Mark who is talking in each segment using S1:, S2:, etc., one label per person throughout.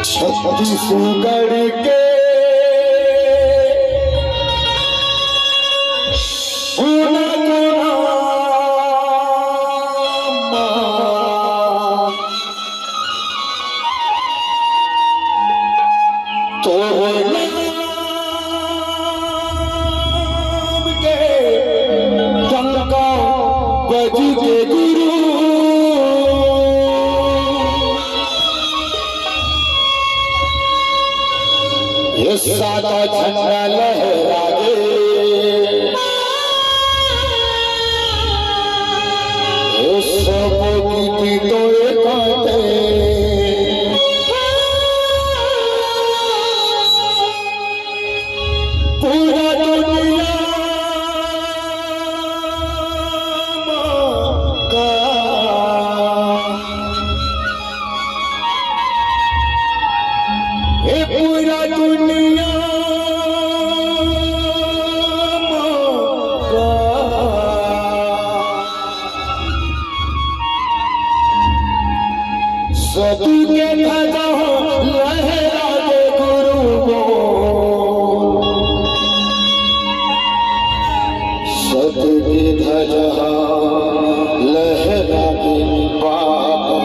S1: छत्तीसगढ़ के तो नाम के डंका बज के गुरु ये सादा झंडा लहराए सब की तो काटे पूरा दुनिया का ये पूरा दुनिया का सतु के ध्वजा लहरा दे गुरु को सतु के ध्वजा लहरा दे बाबा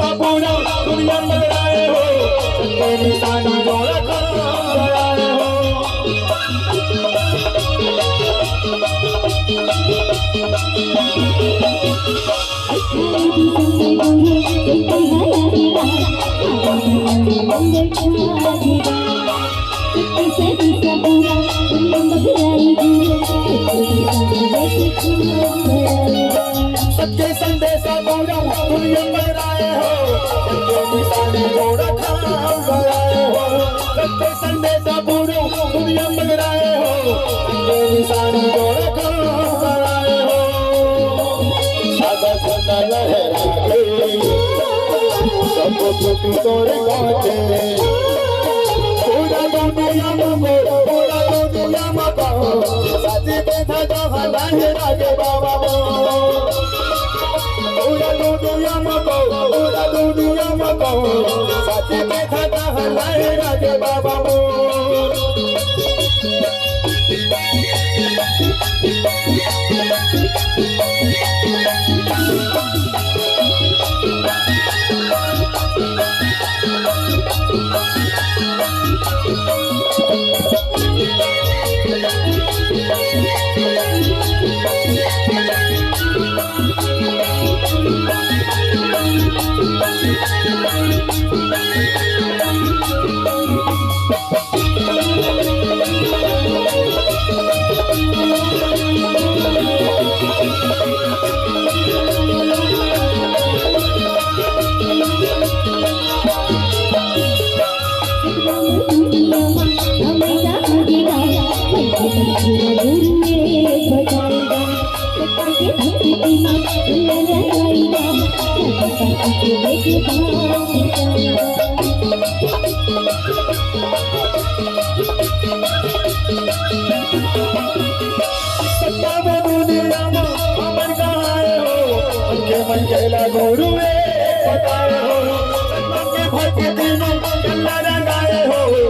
S1: संदेशा पूरा दुनिया में लाए हो, सच्चे निशानी जो रखा गए हो। सच्चे संदेशा पूरा दुनिया में लाए हो, सच्चे निशानी जो रखा गए हो। सच्चे संदेशा पूरा दुनिया में लाए हो, सच्चे निशानी जो रखा गए हो। सादा झंडा लहरा के सब कुछ तोरे गाते, पूरा दुनिया में साथी बैठा जहाँ लहरा के बाबा पूरा दुनिया में साथी बैठा जहाँ लहरा के बाबा।